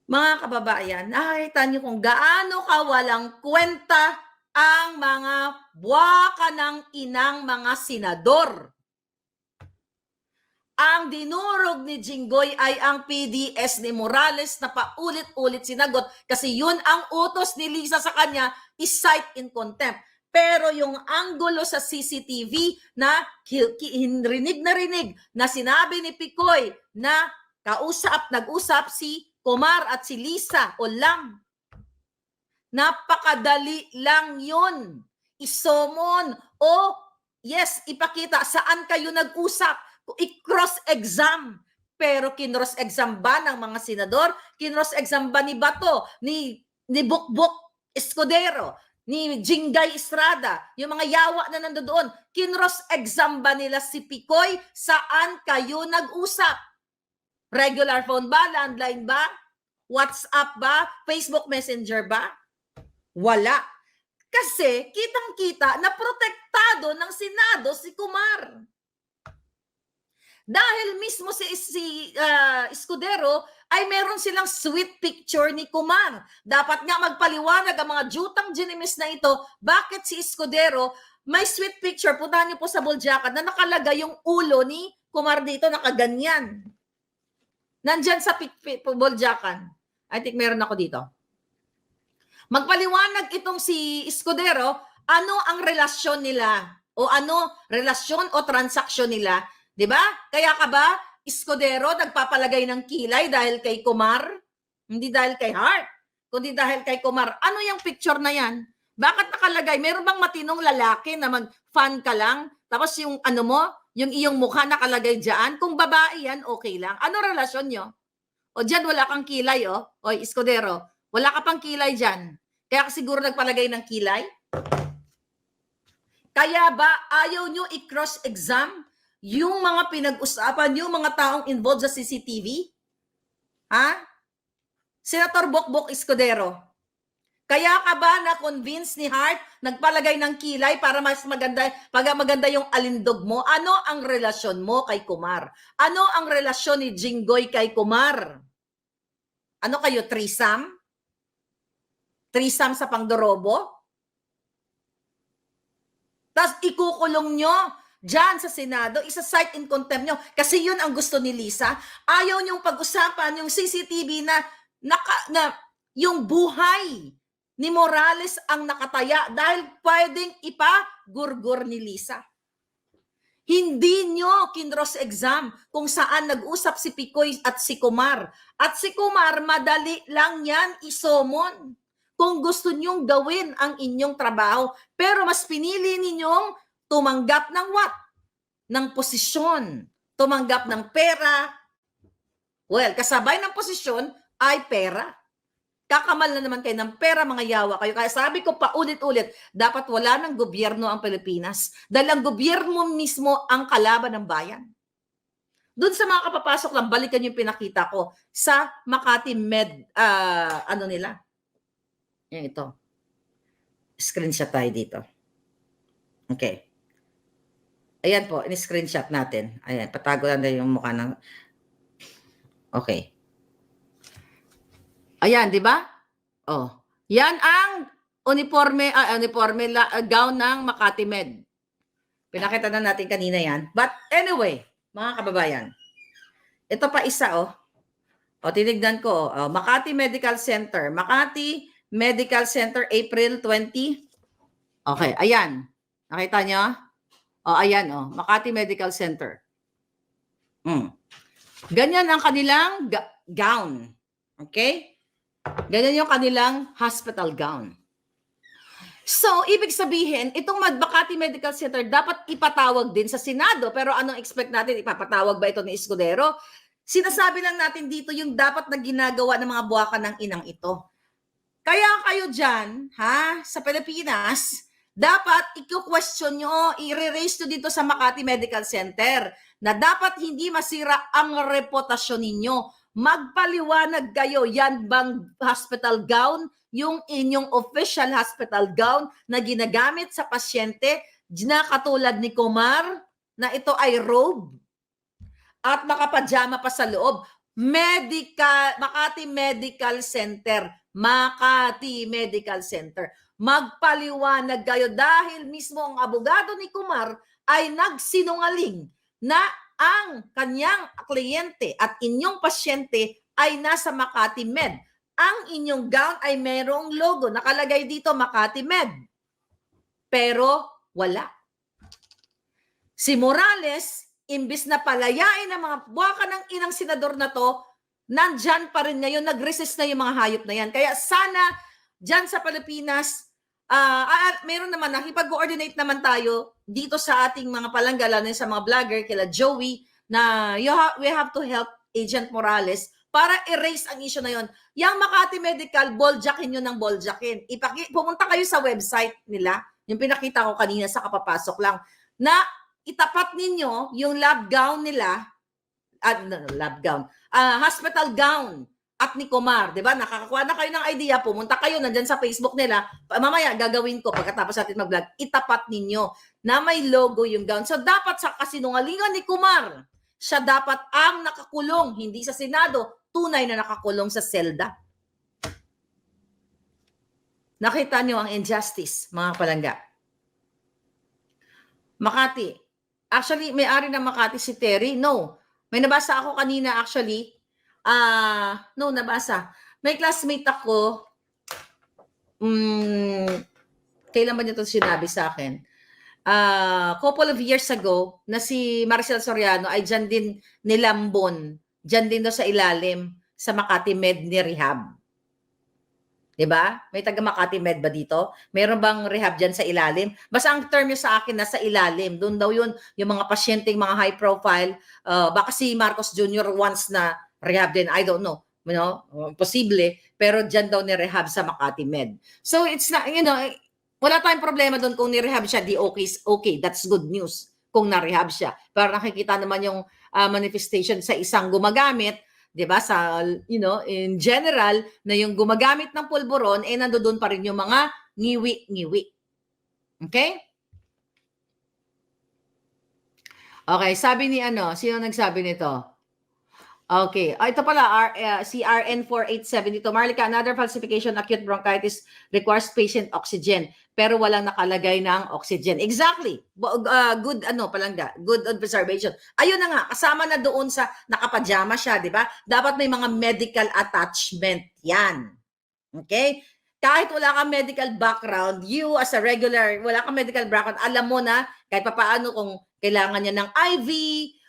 Mga kababayan, nakikita niyo kung gaano kawalang kwenta ang mga buwaka ng inang mga senador. Ang dinurog ni Jinggoy ay ang PDS ni Morales na paulit-ulit sinagot kasi yun ang utos ni Lisa sa kanya is cite in contempt. Pero yung anggulo sa CCTV na rinig na sinabi ni Picoy na nag-usap si Kumar at si Lisa o Lam. Napakadali lang yun. Isomon o yes, ipakita saan kayo nag-usap. I-cross-exam. Pero kinross-exam ba ng mga senador? Kinross-exam ba ni Bato? Ni Bukbuk Escudero? Ni Jingay Estrada? Yung mga yawa na nandoon? Kinross-exam ba nila si Picoy? Saan kayo nag-usap? Regular phone ba? Landline ba? WhatsApp ba? Facebook Messenger ba? Wala. Kasi kitang-kita na protektado ng Senado si Kumar. Dahil mismo si Escudero ay meron silang sweet picture ni Kumar. Dapat nga magpaliwanag ang mga jutang ginimis na ito, bakit si Escudero may sweet picture, puntahan niyo po sa Buljakan, na nakalagay yung ulo ni Kumar dito, nakaganyan. Nandyan sa Buljakan. I think meron ako dito. Magpaliwanag itong si Escudero, ano ang relasyon nila? O ano, relasyon o transaksyon nila? Diba? Kaya ka ba, Escudero, nagpapalagay ng kilay dahil kay Kumar? Hindi dahil kay Hart, kundi dahil kay Kumar. Ano yung picture na yan? Bakit nakalagay? Meron bang matinong lalaki na mag-fan ka lang? Tapos yung ano mo, yung iyong mukha nakalagay dyan? Kung babae yan, okay lang. Ano relasyon nyo? O dyan, wala kang kilay, o Escudero. Wala ka pang kilay dyan. Kaya siguro nagpalagay ng kilay? Kaya ba ayaw nyo i-cross-exam yung mga pinag-usapan, yung mga taong involved sa CCTV? Ha? Senator Bokbok Escudero, kaya ka ba na-convince ni Hart, nagpalagay ng kilay para mas maganda, pag maganda yung alindog mo? Ano ang relasyon mo kay Kumar? Ano ang relasyon ni Jinggoy kay Kumar? Ano kayo, threesome? Threesome sa Pangdorobo? Tapos ikukulong nyo dyan sa Senado, isa-cite in contempt nyo. Kasi yun ang gusto ni Lisa. Ayaw nyong pag-usapan yung CCTV na yung buhay ni Morales ang nakataya dahil pwedeng ipagurgur ni Lisa. Hindi nyo kinross-exam kung saan nag-usap si Picoy at si Kumar. At si Kumar, madali lang yan isomon kung gusto nyong gawin ang inyong trabaho. Pero mas pinili ninyong tumanggap ng what? Ng posisyon. Tumanggap ng pera. Well, kasabay ng posisyon ay pera. Kakamal na naman kayo ng pera, mga yawa kayo. Kaya sabi ko paulit-ulit, dapat wala ng gobyerno ang Pilipinas. Dahil ang gobyerno mismo ang kalaban ng bayan. Doon sa mga kapapasok lang, balikan yung pinakita ko sa Makati Med, ano nila? Yan ito. Screenshot tayo dito. Okay. Ayan po, in-screenshot natin. Ayan, patago lang na yung mukha ng... Okay. Ayan, di ba? Oh, yan ang uniforme gown ng Makati Med. Pinakita na natin kanina yan. But anyway, mga kababayan, ito pa isa, oh. O, tinignan ko, oh. Makati Medical Center. Makati Medical Center, April 20. Okay, ayan. Nakita nyo? O, ayan, oh. Makati Medical Center. Ganyan ang kanilang gown. Okay? Ganyan yung kanilang hospital gown. So, ibig sabihin, itong Makati Medical Center dapat ipatawag din sa Senado. Pero anong expect natin? Ipapatawag ba ito ni Escudero? Sinasabi lang natin dito yung dapat na ginagawa ng mga buwakan ng inang ito. Kaya kayo dyan, sa Pilipinas, dapat i-question nyo, i-raise to dito sa Makati Medical Center na dapat hindi masira ang reputasyon ninyo. Magpaliwanag kayo, yan bang hospital gown, yung inyong official hospital gown na ginagamit sa pasyente, na katulad ni Kumar, na ito ay robe at nakapajama pa sa loob. Makati Medical Center. Makati Medical Center. Magpaliwanag kayo dahil mismo ang abogado ni Kumar ay nagsinungaling na ang kanyang kliyente at inyong pasyente ay nasa Makati Med. Ang inyong gown ay merong logo. Nakalagay dito Makati Med. Pero wala. Si Morales, imbis na palayain ang mga buwaka ng inang senador na to, nandyan pa rin ngayon, nag-resist na yung mga hayop na yan. Kaya sana, dyan sa Pilipinas, meron naman, nakipag-coordinate naman tayo dito sa ating mga palangga, lalo sa mga vlogger, kila Joey, na we have to help Agent Morales para erase ang issue na yon. Yang Makati Medical, boljackin nyo ng boljackin. Pumunta kayo sa website nila, yung pinakita ko kanina sa kapapasok lang, na itapat ninyo yung lab gown nila, hospital gown at ni Kumar, di ba? Nakakakuha na kayo ng idea, pumunta kayo nandyan sa Facebook nila, mamaya gagawin ko pagkatapos natin mag-vlog, itapat ninyo na may logo yung gown. So dapat sa kasinungalingan ni Kumar, siya dapat ang nakakulong, hindi sa Senado, tunay na nakakulong sa selda. Nakita nyo ang injustice, mga palangga. Makati. Actually, may-ari ng Makati si Terry? No. May nabasa ako kanina actually. No, nabasa. May classmate ako. Kailan ba niya ito sinabi sa akin? Couple of years ago, na si Maricel Soriano ay dyan din nilambon. Dyan din daw sa ilalim sa Makati Med ni Rehab. Diba? May taga Makati Med ba dito? Meron bang rehab dyan sa ilalim? Basta ang term yun sa akin nasa ilalim. Doon daw yun, yung mga pasyenteng mga high profile. Baka si Marcos Jr. once na rehab din. I don't know. You know, posible. Pero dyan daw ni-rehab sa Makati Med. So it's not, you know, wala tayong problema doon kung ni-rehab siya. Di okay. That's good news kung na-rehab siya. Pero nakikita naman yung manifestation sa isang gumagamit, 'di ba, sa in general na yung gumagamit ng pulburon nandoon pa rin yung mga ngiwi-ngiwi. Okay? Okay, sabi ni sino nagsabi nito? Okay. Ito pala, si RN487 dito. Marlica, another falsification, acute bronchitis requires patient oxygen. Pero walang nakalagay ng oxygen. Exactly. Good, palangga. Good observation. Ayun na nga, kasama na doon sa nakapajama siya, di ba? Dapat may mga medical attachment. Yan. Okay? Kahit wala kang medical background, you as a regular, wala kang medical background, alam mo na kahit papaano kung kailangan niya ng IV,